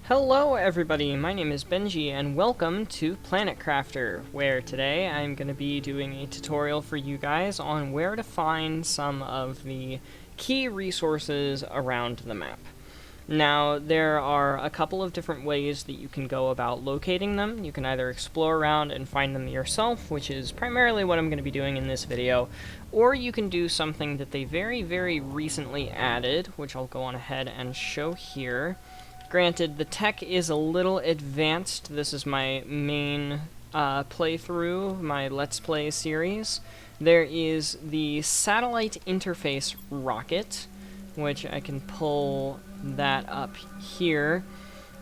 Hello everybody, my name is Benji and welcome to Planet Crafter, where today I'm going to be doing a tutorial for you guys on where to find some of the key resources around the map. Now, there are a couple of different ways that you can go about locating them. You can either explore around and find them yourself, which is primarily what I'm going to be doing in this video, or you can do something that they very recently added, which I'll go on ahead and show here. Granted, the tech is a little advanced. This is my main playthrough, my Let's Play series. There is the satellite interface rocket, which I can pull that up here.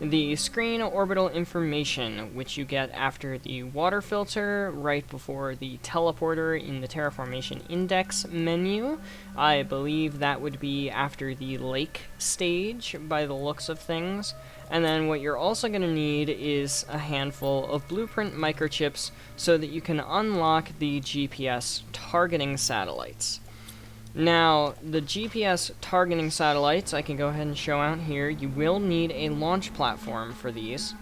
The screen orbital information, which you get after the water filter, right before the teleporter in the terraformation index menu. I believe that would be after the lake stage, by the looks of things. And then what you're also going to need is a handful of blueprint microchips so that you can unlock the GPS targeting satellites. Now, the GPS targeting satellites, I can go ahead and show out here. You will need a launch platform for these.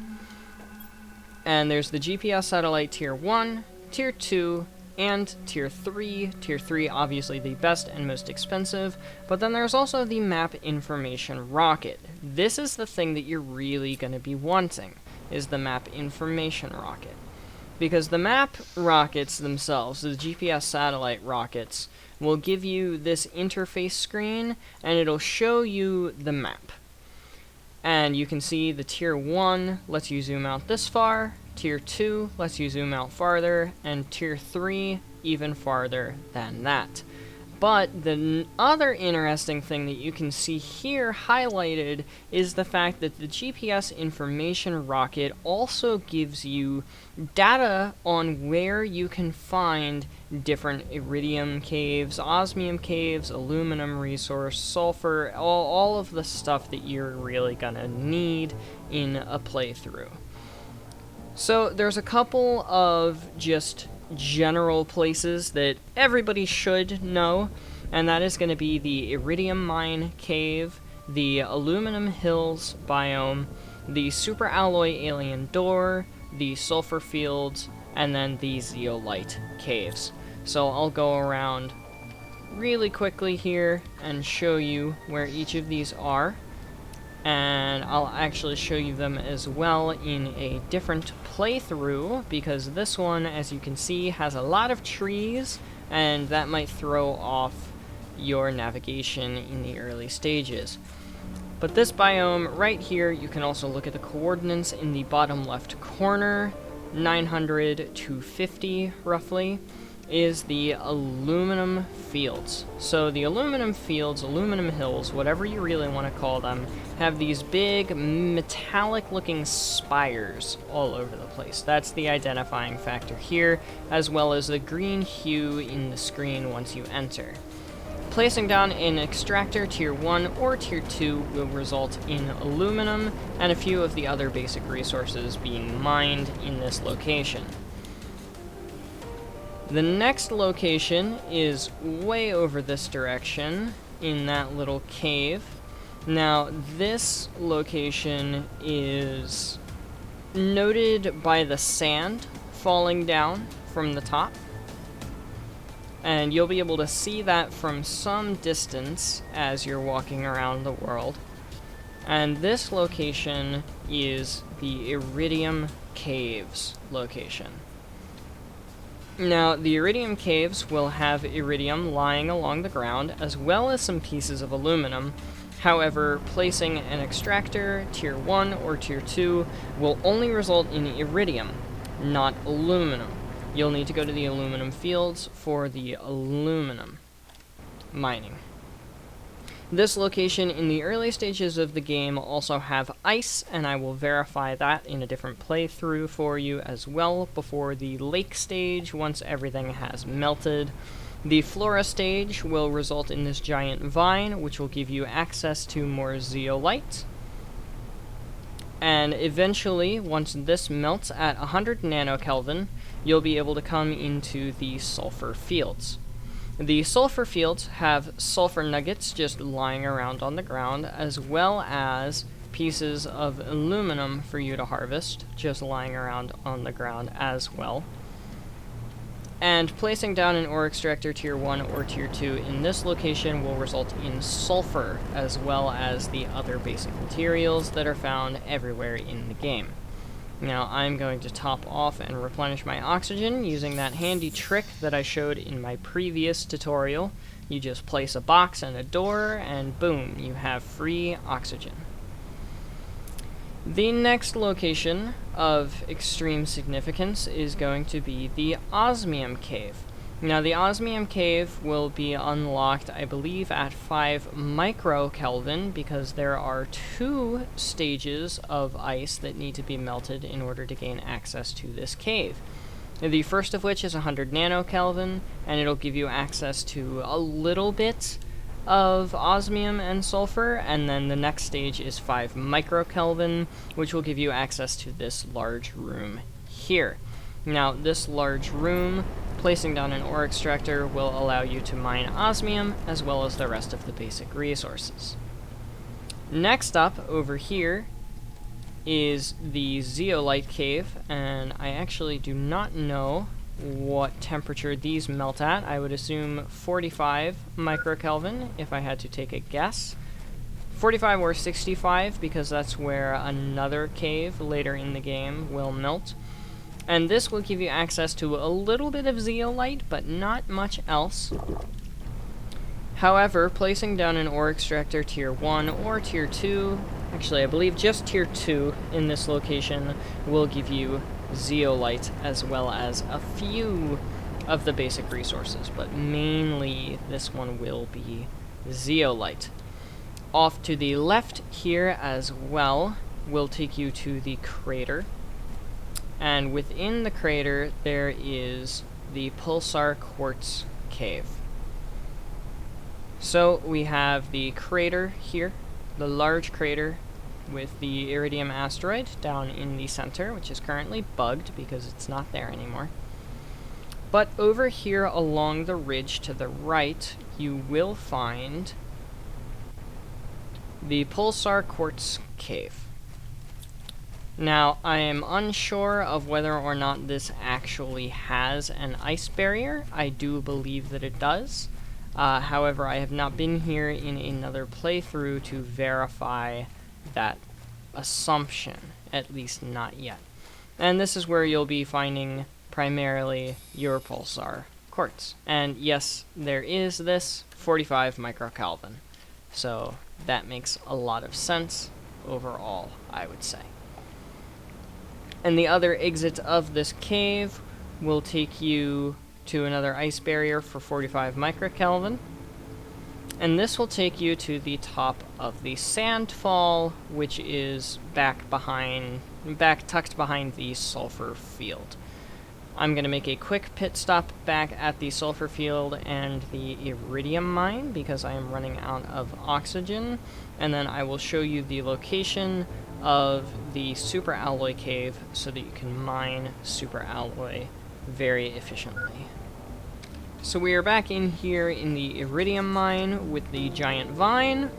And there's the GPS satellite Tier 1, Tier 2, and Tier 3. Tier 3, obviously the best and most expensive. But then there's also the map information rocket. This is the thing that you're really going to be wanting, is the map information rocket. Because the map rockets themselves, the GPS satellite rockets, will give you this interface screen, and it'll show you the map. And you can see the Tier 1 lets you zoom out this far, Tier 2 lets you zoom out farther, and Tier 3 even farther than that. But the other interesting thing that you can see here highlighted is the fact that the GPS information rocket also gives you data on where you can find different Iridium Caves, Osmium Caves, aluminum resource, sulfur, all of the stuff that you're really gonna need in a playthrough. So there's a couple of just general places that everybody should know, and that is going to be the Iridium Mine Cave, the Aluminum Hills biome, the Super Alloy Alien Door, the Sulfur Fields, and then the Zeolite Caves. So I'll go around really quickly here and show you where each of these are. And I'll actually show you them as well in a different playthrough, because this one, as you can see, has a lot of trees, and that might throw off your navigation in the early stages. But this biome right here, you can also look at the coordinates in the bottom left corner, 900 to 50 roughly, is the aluminum fields. So the aluminum fields, aluminum hills, whatever you really want to call them, have these big metallic looking spires all over the place. That's the identifying factor here, as well as the green hue in the screen once you enter. Placing down an extractor Tier 1 or Tier 2 will result in aluminum and a few of the other basic resources being mined in this location. The next location is way over this direction, in that little cave. Now, this location is noted by the sand falling down from the top. And you'll be able to see that from some distance as you're walking around the world. And this location is the Iridium Caves location. Now, the Iridium Caves will have iridium lying along the ground, as well as some pieces of aluminum. However, placing an extractor, Tier 1 or Tier 2, will only result in iridium, not aluminum. You'll need to go to the aluminum fields for the aluminum mining. This location in the early stages of the game also have ice, and I will verify that in a different playthrough for you as well before the lake stage once everything has melted. The flora stage will result in this giant vine, which will give you access to more zeolite. And eventually, once this melts at 100 nanokelvin, you'll be able to come into the sulfur fields. The sulfur fields have sulfur nuggets just lying around on the ground, as well as pieces of aluminum for you to harvest, just lying around on the ground as well. And placing down an ore extractor tier 1 or tier 2 in this location will result in sulfur, as well as the other basic materials that are found everywhere in the game. Now I'm going to top off and replenish my oxygen using that handy trick that I showed in my previous tutorial. You just place a box and a door, and boom, you have free oxygen. The next location of extreme significance is going to be the Osmium Cave. Now, the Osmium Cave will be unlocked, I believe, at 5 microkelvin, because there are 2 stages of ice that need to be melted in order to gain access to this cave. The first of which is 100 nanokelvin, and it'll give you access to a little bit of osmium and sulfur, and then the next stage is 5 microkelvin, which will give you access to this large room here. Now, this large room, placing down an ore extractor, will allow you to mine osmium, as well as the rest of the basic resources. Next up, over here, is the Zeolite Cave, and I actually do not know what temperature these melt at. I would assume 45 microkelvin if I had to take a guess. 45 or 65, because that's where another cave later in the game will melt. And this will give you access to a little bit of zeolite, but not much else. However, placing down an ore extractor tier 1 or tier 2, actually I believe just tier 2 in this location, will give you zeolite, as well as a few of the basic resources, but mainly this one will be zeolite. Off to the left here as well will take you to the crater, and within the crater there is the Pulsar Quartz cave. So we have the crater here, the large crater with the Iridium asteroid down in the center, which is currently bugged because it's not there anymore. But over here along the ridge to the right, you will find the Pulsar Quartz cave. Now, I am unsure of whether or not this actually has an ice barrier. I do believe that it does. However, I have not been here in another playthrough to verify that assumption, at least not yet. And this is where you'll be finding primarily your Pulsar Quartz. And yes, there is this 45 microkelvin. So that makes a lot of sense overall, I would say. And the other exit of this cave will take you to another ice barrier for 45 microkelvin. And this will take you to the top of the sandfall, which is back tucked behind the sulfur field. I'm going to make a quick pit stop back at the sulfur field and the iridium mine because I am running out of oxygen, and then I will show you the location of the super alloy cave so that you can mine super alloy very efficiently. So we are back in here in the iridium mine with the giant vine.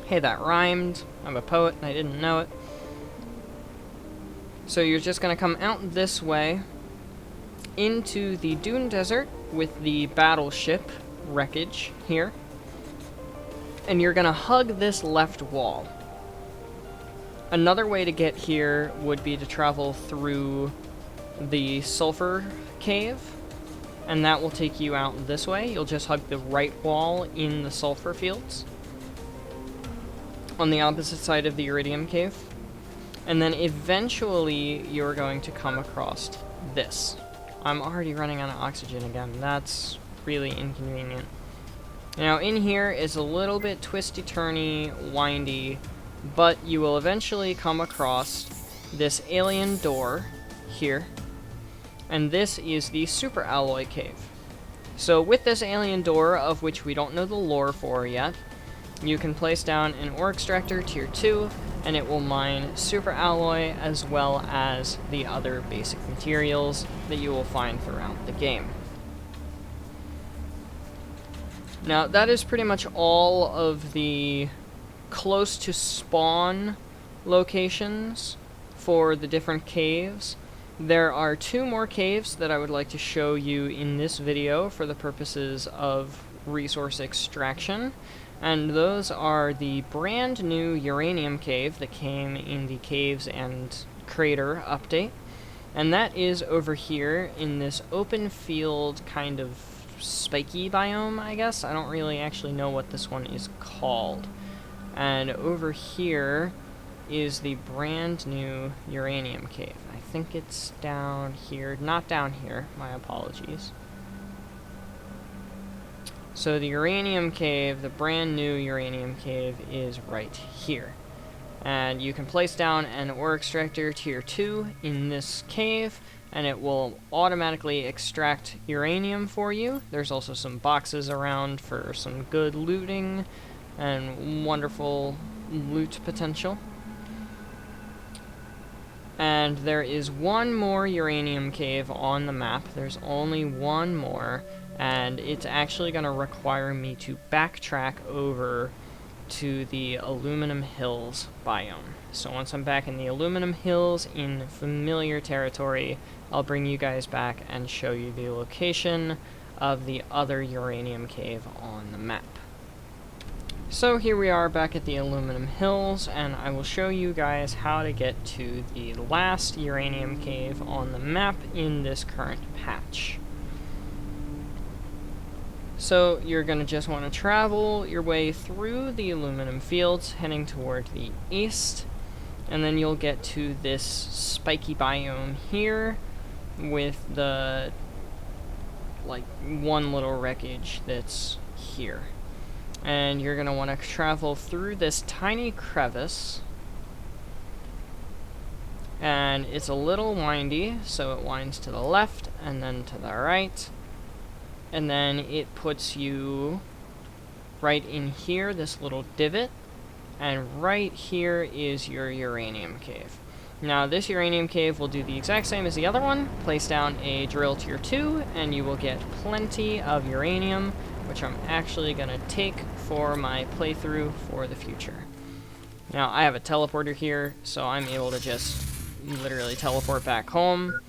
Hey, that rhymed. I'm a poet and I didn't know it. So you're just going to come out this way into the dune desert with the battleship wreckage here. And you're going to hug this left wall. Another way to get here would be to travel through the sulfur cave, and that will take you out this way. You'll just hug the right wall in the sulfur fields on the opposite side of the Iridium Cave. And then eventually you're going to come across this. I'm already running out of oxygen again. That's really inconvenient. Now in here is a little bit twisty-turny, windy, but you will eventually come across this alien door here. And this is the super alloy cave. So with this alien door, of which we don't know the lore for yet, you can place down an ore extractor tier 2, and it will mine super alloy as well as the other basic materials that you will find throughout the game. Now that is pretty much all of the close to spawn locations for the different caves. There are 2 more caves that I would like to show you in this video for the purposes of resource extraction, and those are the brand new Uranium Cave that came in the Caves and Crater update, and that is over here in this open field kind of spiky biome, I guess. I don't really actually know what this one is called. And over here is the brand new Uranium Cave. I think it's down here. Not down here. My apologies. So the Uranium Cave, the brand new Uranium Cave, is right here. And you can place down an ore extractor tier 2 in this cave, and it will automatically extract uranium for you. There's also some boxes around for some good looting and wonderful loot potential. And there is one more Uranium Cave on the map. There's only one more, and it's actually going to require me to backtrack over to the Aluminum Hills biome. So once I'm back in the Aluminum Hills in familiar territory, I'll bring you guys back and show you the location of the other Uranium Cave on the map. So here we are back at the Aluminum Hills, and I will show you guys how to get to the last Uranium Cave on the map in this current patch. So you're going to just want to travel your way through the aluminum fields, heading toward the east, and then you'll get to this spiky biome here with the, like, one little wreckage that's here. And you're going to want to travel through this tiny crevice, and it's a little windy, so it winds to the left and then to the right. And then it puts you right in here, this little divot, and right here is your Uranium Cave. Now this Uranium Cave will do the exact same as the other one. Place down a drill tier 2 and you will get plenty of uranium, which I'm actually going to take for my playthrough for the future. Now I have a teleporter here, so I'm able to just literally teleport back home.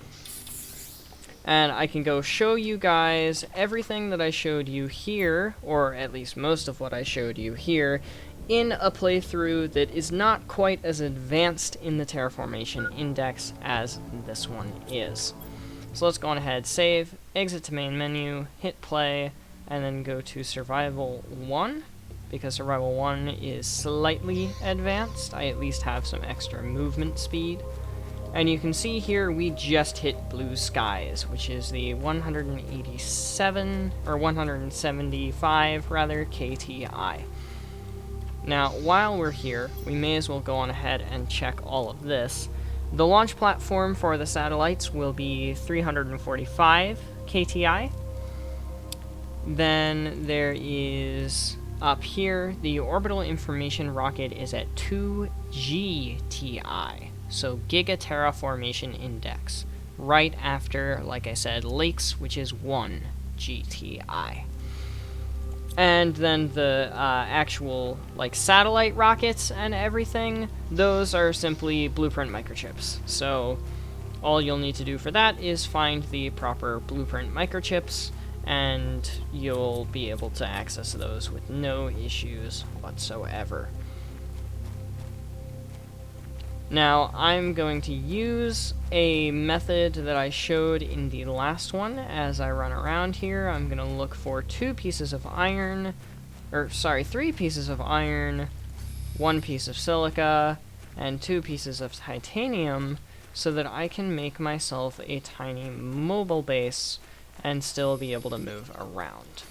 And I can go show you guys everything that I showed you here, or at least most of what I showed you here, in a playthrough that is not quite as advanced in the terraformation index as this one is. So let's go on ahead, save, exit to main menu, hit play, and then go to Survival 1, because Survival 1 is slightly advanced. I at least have some extra movement speed. And you can see here we just hit blue skies, which is the 187, or 175 rather, KTI. Now, while we're here, we may as well go on ahead and check all of this. The launch platform for the satellites will be 345 KTI. Then there is, up here, the orbital information rocket is at 2 GTI. So Giga Terraformation Index, right after, like I said, Lakes, which is 1 GTI. And then the actual, like, satellite rockets and everything, those are simply blueprint microchips. So all you'll need to do for that is find the proper blueprint microchips, and you'll be able to access those with no issues whatsoever. Now, I'm going to use a method that I showed in the last one as I run around here. I'm going to look for 3 pieces of iron, 1 piece of silica, and 2 pieces of titanium, so that I can make myself a tiny mobile base and still be able to move around.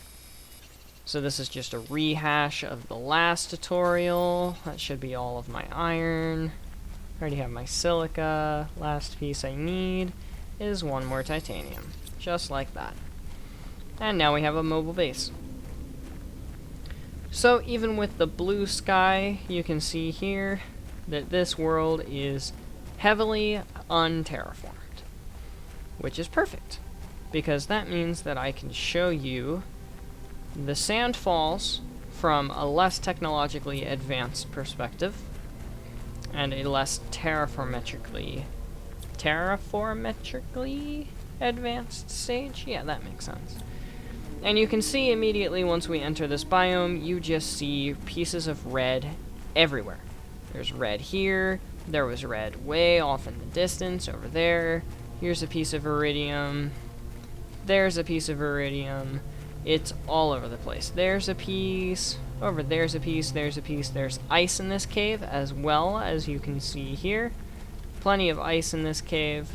So this is just a rehash of the last tutorial. That should be all of my iron. I already have my silica. Last piece I need is 1 more titanium. Just like that. And now we have a mobile base. So even with the blue sky, you can see here that this world is heavily unterraformed. Which is perfect, because that means that I can show you the sand falls from a less technologically advanced perspective and a less terraformetrically advanced stage. Yeah, that makes sense. And you can see immediately once we enter this biome, you just see pieces of red everywhere. There's red here, there was red way off in the distance over there. Here's a piece of iridium. There's a piece of iridium. It's all over the place. There's a piece, over there's a piece, there's a piece. There's ice in this cave as well, as you can see here. Plenty of ice in this cave.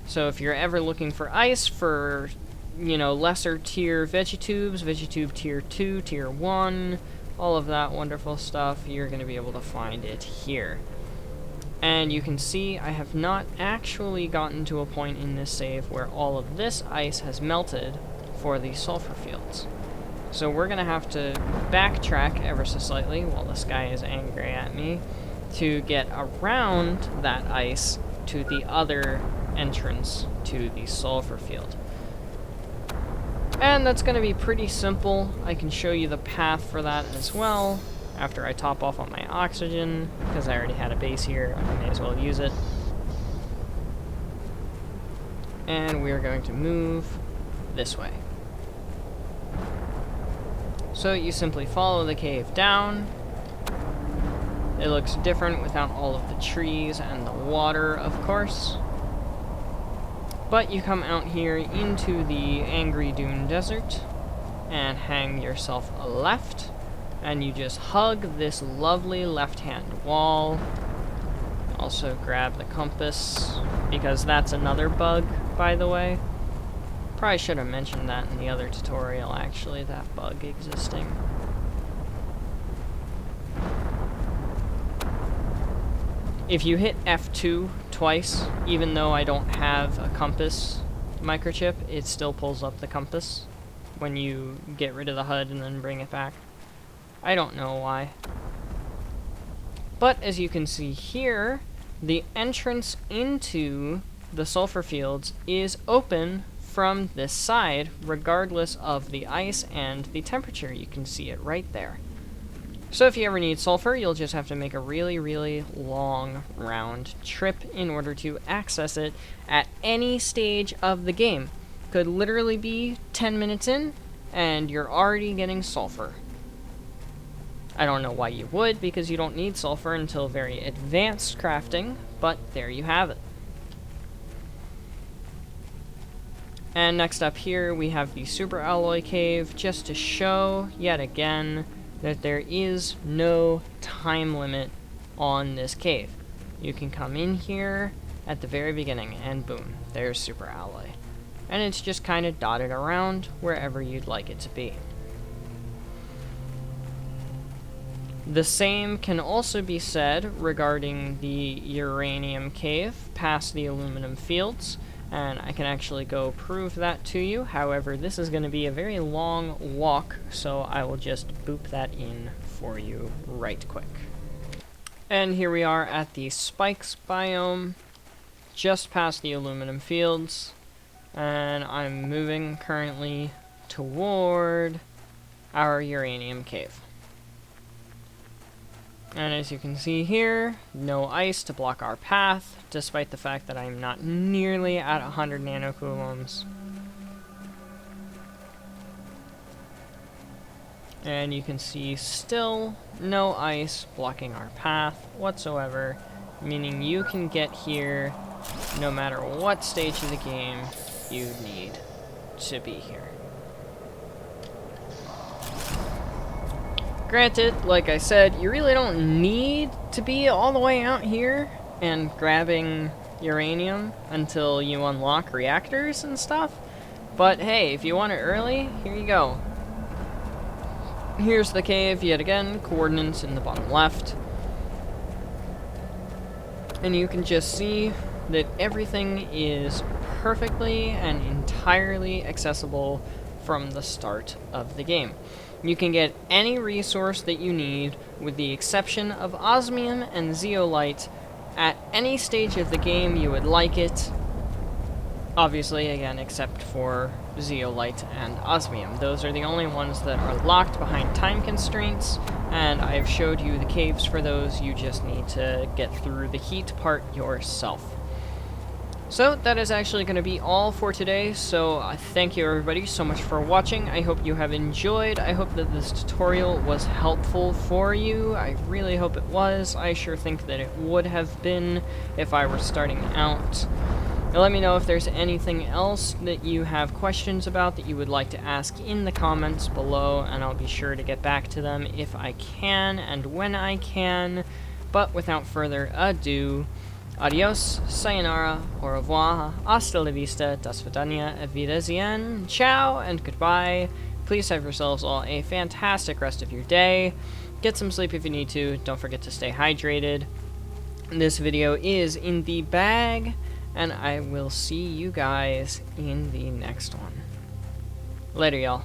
So if you're ever looking for ice for, you know, lesser tier Vegetubes, Vegetube tier 2, tier 1, all of that wonderful stuff, you're going to be able to find it here. And you can see I have not actually gotten to a point in this save where all of this ice has melted for the sulfur fields. So we're going to have to backtrack ever so slightly while this guy is angry at me to get around that ice to the other entrance to the sulfur field. And that's going to be pretty simple. I can show you the path for that as well after I top off on my oxygen, because I already had a base here. I may as well use it. And we are going to move this way. So you simply follow the cave down. It looks different without all of the trees and the water, of course. But you come out here into the Angry Dune Desert and hang yourself a left, and you just hug this lovely left-hand wall. Also grab the compass, because that's another bug, by the way. Probably should have mentioned that in the other tutorial, actually, that bug existing. If you hit F2 twice, even though I don't have a compass microchip, it still pulls up the compass when you get rid of the HUD and then bring it back. I don't know why. But as you can see here, the entrance into the sulfur fields is open from this side, regardless of the ice and the temperature. You can see it right there. So if you ever need sulfur, you'll just have to make a really, really long round trip in order to access it at any stage of the game. Could literally be 10 minutes in, and you're already getting sulfur. I don't know why you would, because you don't need sulfur until very advanced crafting, but there you have it. And next up here, we have the Super Alloy Cave, just to show, yet again, that there is no time limit on this cave. You can come in here at the very beginning, and boom, there's Super Alloy. And it's just kind of dotted around wherever you'd like it to be. The same can also be said regarding the Uranium Cave past the aluminum fields, and I can actually go prove that to you. However, this is going to be a very long walk, so I will just boop that in for you right quick. And here we are at the Spikes biome, just past the aluminum fields, and I'm moving currently toward our Uranium Cave. And as you can see here, no ice to block our path, despite the fact that I'm not nearly at 100 nanocoulombs. And you can see still no ice blocking our path whatsoever, meaning you can get here no matter what stage of the game you need to be here. Granted, like I said, you really don't need to be all the way out here and grabbing uranium until you unlock reactors and stuff. But hey, if you want it early, here you go. Here's the cave yet again, coordinates in the bottom left. And you can just see that everything is perfectly and entirely accessible from the start of the game. You can get any resource that you need, with the exception of osmium and zeolite, at any stage of the game you would like it. Obviously, again, except for zeolite and osmium. Those are the only ones that are locked behind time constraints, and I've showed you the caves for those. You just need to get through the heat part yourself. So that is actually going to be all for today, so thank you everybody so much for watching. I hope you have enjoyed. I hope that this tutorial was helpful for you. I really hope it was. I sure think that it would have been if I were starting out. Now let me know if there's anything else that you have questions about that you would like to ask in the comments below, and I'll be sure to get back to them if I can and when I can. But without further ado, adios, sayonara, au revoir, hasta la vista, das vidania, wiedersehen, ciao, and goodbye. Please have yourselves all a fantastic rest of your day. Get some sleep if you need to. Don't forget to stay hydrated. This video is in the bag, and I will see you guys in the next one. Later, y'all.